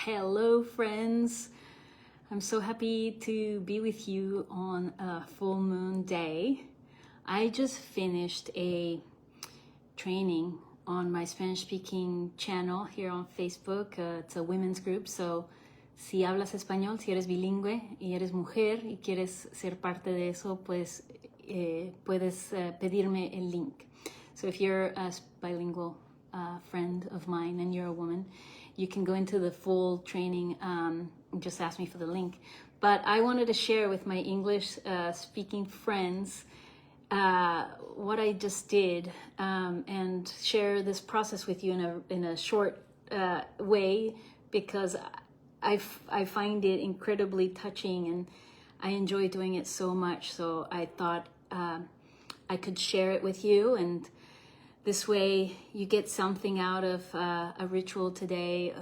Hello, friends. I'm so happy to be with you on a full moon day. I just finished a training on my Spanish speaking channel here on Facebook. It's a women's group, so si hablas español, si eres bilingüe y eres mujer y quieres ser parte de eso, pues puedes pedirme el link. So if you're a bilingual friend of mine and you're a woman, you can go into the full training and just ask me for the link. But I wanted to share with my English speaking friends what I just did and share this process with you in a short way, because I find it incredibly touching and I enjoy doing it so much. So I thought I could share it with you, and this way you get something out of a ritual today.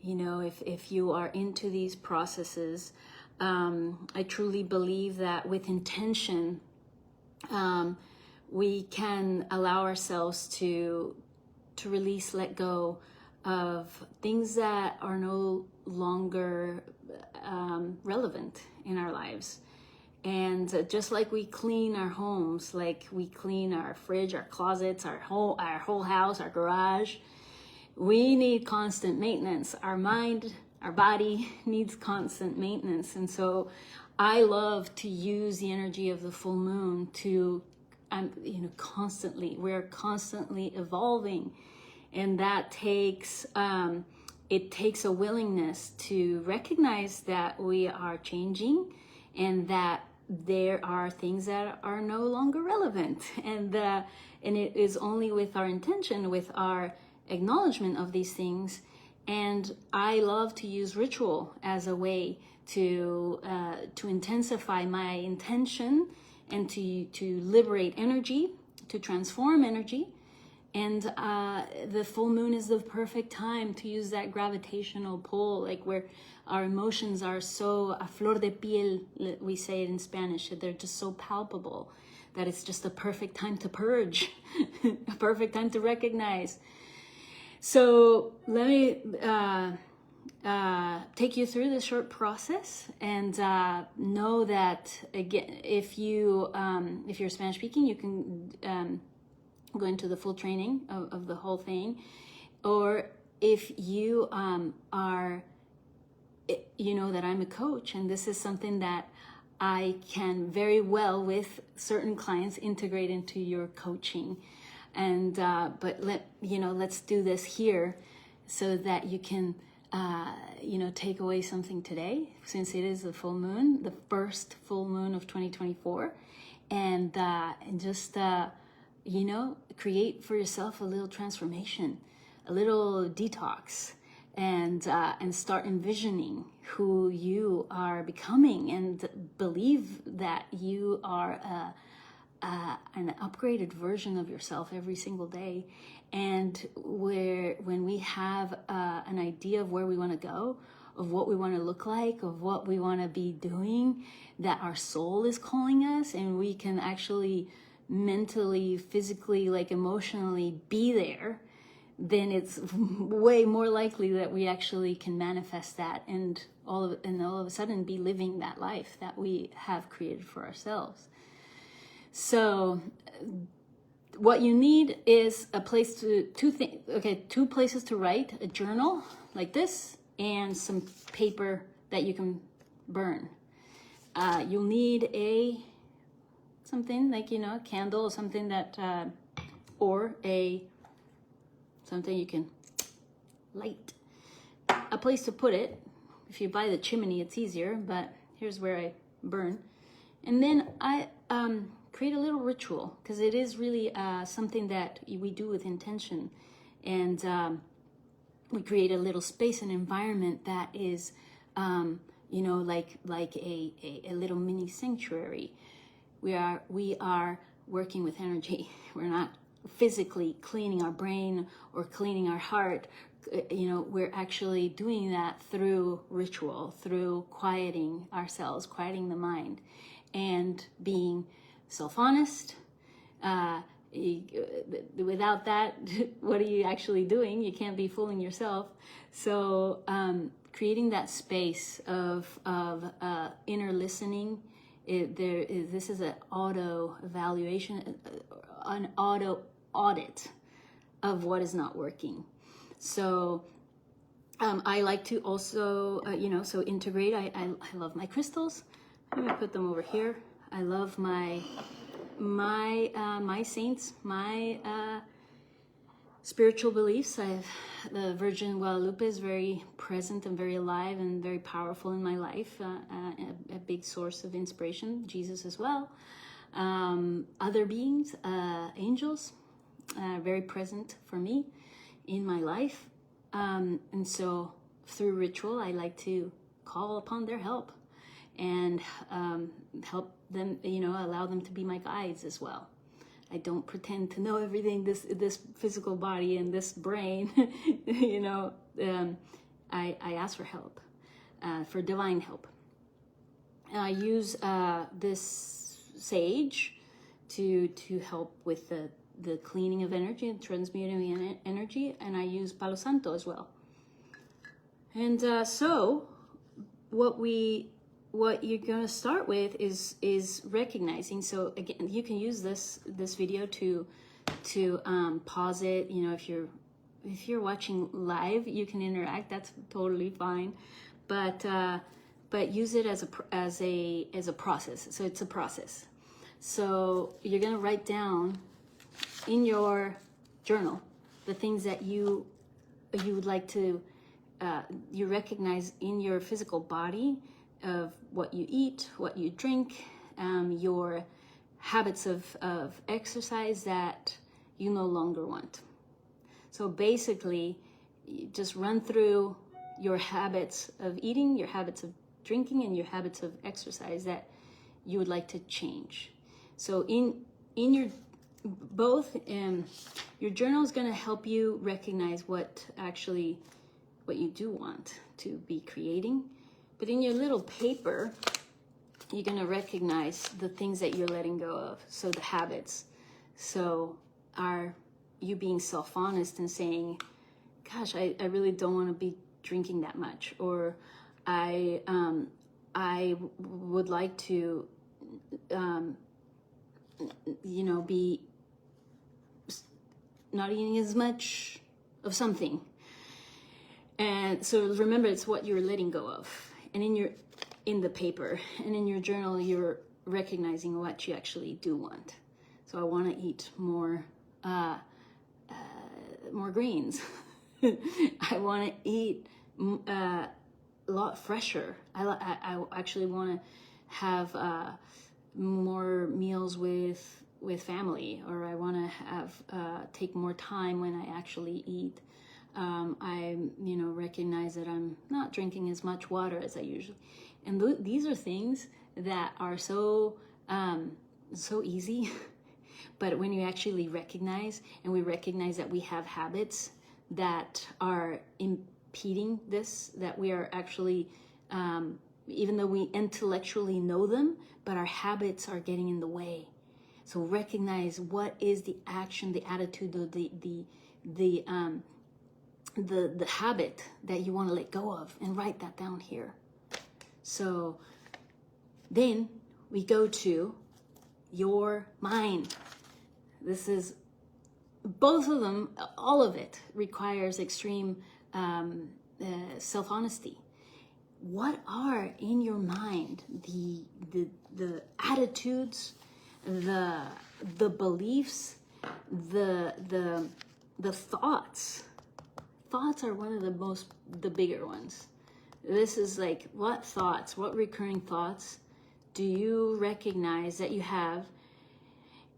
You know, if you are into these processes, I truly believe that with intention, we can allow ourselves to release, let go of things that are no longer relevant in our lives. And just like we clean our homes, like we clean our fridge, our closets, our whole house, our garage, we need constant maintenance. Our mind, our body needs constant maintenance. And so I love to use the energy of the full moon to, we're constantly evolving. And that takes, it takes a willingness to recognize that we are changing and that there are things that are no longer relevant. And it is only with our intention, with our acknowledgement of these things. And I love to use ritual as a way to intensify my intention and to liberate energy, to transform energy. And the full moon is the perfect time to use that gravitational pull, like where our emotions are so a flor de piel, we say it in Spanish, they're just so palpable that it's just a perfect time to purge, a perfect time to recognize. So let me take you through this short process, and know that, again, if you're Spanish speaking, you can go into the full training of the whole thing. Or if you are, you know that I'm a coach, and this is something that I can very well with certain clients integrate into your coaching. And but let's do this here so that you can take away something today, since it is the full moon, the first full moon of 2024, and just create for yourself a little transformation, a little detox, and start envisioning who you are becoming, and believe that you are an upgraded version of yourself every single day. And when we have an idea of where we want to go, of what we want to look like, of what we want to be doing, that our soul is calling us, and we can actually mentally, physically, like emotionally be there, then it's way more likely that we actually can manifest that and all of a sudden be living that life that we have created for ourselves. So what you need is a place two places to write: a journal like this and some paper that you can burn. You'll need something like, a candle or something that, or something you can light. A place to put it. If you buy the chimney, it's easier, but here's where I burn. And then I create a little ritual, because it is really something that we do with intention. And we create a little space and environment that is, like a little mini sanctuary. We are working with energy. We're not physically cleaning our brain or cleaning our heart. We're actually doing that through ritual, through quieting ourselves, quieting the mind, and being self-honest, without that, what are you actually doing? You can't be fooling yourself. So creating that space of inner listening, this is an auto evaluation, an auto audit of what is not working. So I like to also, so integrate. I love my crystals. Let me put them over here. I love my saints, my spiritual beliefs. The Virgin Guadalupe is very present and very alive and very powerful in my life. A big source of inspiration. Jesus as well. Other beings, angels, very present for me in my life. And so through ritual, I like to call upon their help and help them, allow them to be my guides as well. I don't pretend to know everything, this physical body and this brain, I ask for help, for divine help. And I use this sage to help with the cleaning of energy and transmuting energy, and I use Palo Santo as well. And so what you're going to start with is recognizing. So again, you can use this video to pause it. If you're watching live, you can interact. That's totally fine, but use it as a process. So it's a process. So you're going to write down in your journal the things that you would like to you recognize in your physical body, of what you eat, what you drink, your habits of exercise that you no longer want. So basically, you just run through your habits of eating, your habits of drinking, and your habits of exercise that you would like to change. So in your your journal is going to help you recognize what you do want to be creating. But in your little paper, you're going to recognize the things that you're letting go of. So the habits. So are you being self-honest and saying, gosh, I really don't want to be drinking that much. Or I would like to, be not eating as much of something. And so remember, it's what you're letting go of. And in the paper and in your journal, you're recognizing what you actually do want. So I want to eat more greens. I want to eat a lot fresher. I actually want to have more meals with family, or I want to have take more time when I actually eat. I recognize that I'm not drinking as much water as I usually, and these are things that are so easy. But when you actually recognize, and we recognize that we have habits that are impeding this, that we are actually, even though we intellectually know them, but our habits are getting in the way. So recognize what is the action, the attitude, the habit that you want to let go of, and write that down here. So then we go to your mind. This is, both of them, all of it requires extreme self-honesty. What are in your mind the attitudes, the beliefs, the thoughts? Thoughts are one of the bigger ones. This is like, what thoughts, what recurring thoughts do you recognize that you have?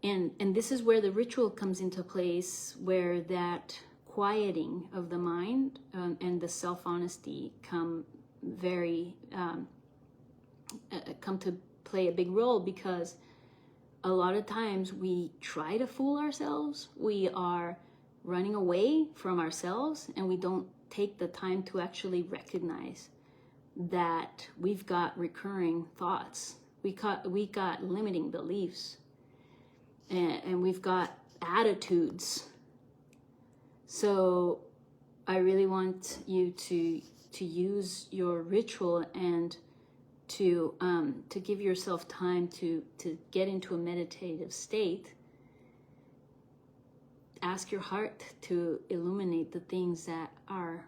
And this is where the ritual comes into place, where that quieting of the mind and the self-honesty come to play a big role, because a lot of times we try to fool ourselves. We are running away from ourselves, and we don't take the time to actually recognize that we've got recurring thoughts. We got limiting beliefs, and we've got attitudes. So I really want you to use your ritual and to give yourself time to get into a meditative state. Ask your heart to illuminate the things that are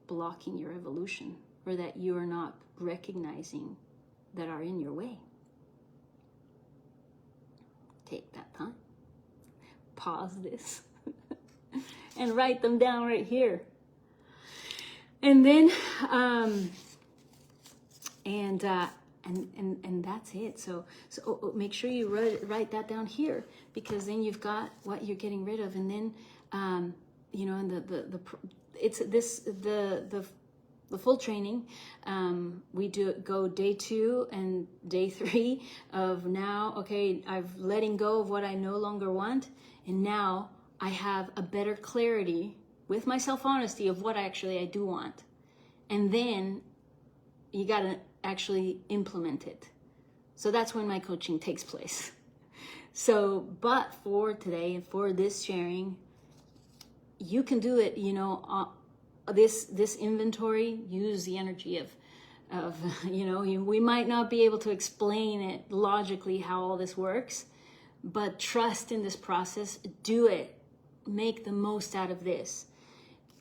blocking your evolution, or that you are not recognizing that are in your way. Take that time. Pause this and write them down right here. And then and that's it. So make sure you write that down here, because then you've got what you're getting rid of. And then you know, and the full training, we go day 2 and day 3 of now, okay, I've letting go of what I no longer want, and now I have a better clarity with my self-honesty of what I do want. And then you gotta actually implement it. So that's when my coaching takes place. So, but for today and for this sharing, you can do it, you know, this inventory, use the energy of you know, we might not be able to explain it logically how all this works, but trust in this process, do it, make the most out of this,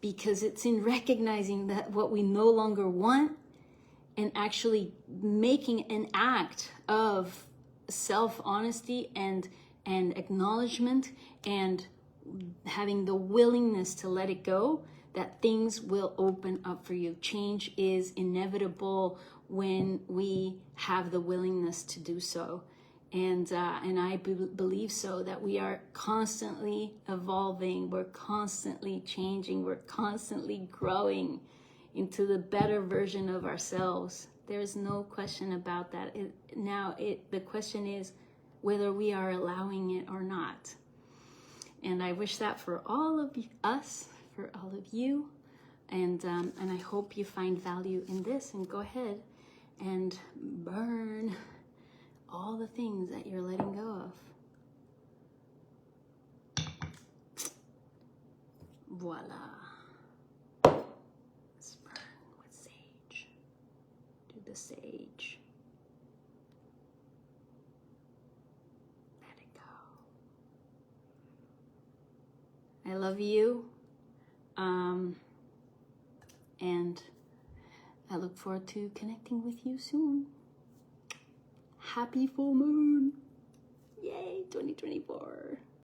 because it's in recognizing that what we no longer want and actually making an act of self-honesty and acknowledgement and having the willingness to let it go, that things will open up for you. Change is inevitable when we have the willingness to do so. And I believe so, that we are constantly evolving, we're constantly changing, we're constantly growing into the better version of ourselves. There's no question about that. The question is whether we are allowing it or not. And I wish that for all of us, for all of you, and I hope you find value in this, and go ahead and burn all the things that you're letting go of. Voila. Let's burn with sage. Do the sage. Let it go. I love you. And I look forward to connecting with you soon. Happy full moon. Yay, 2024.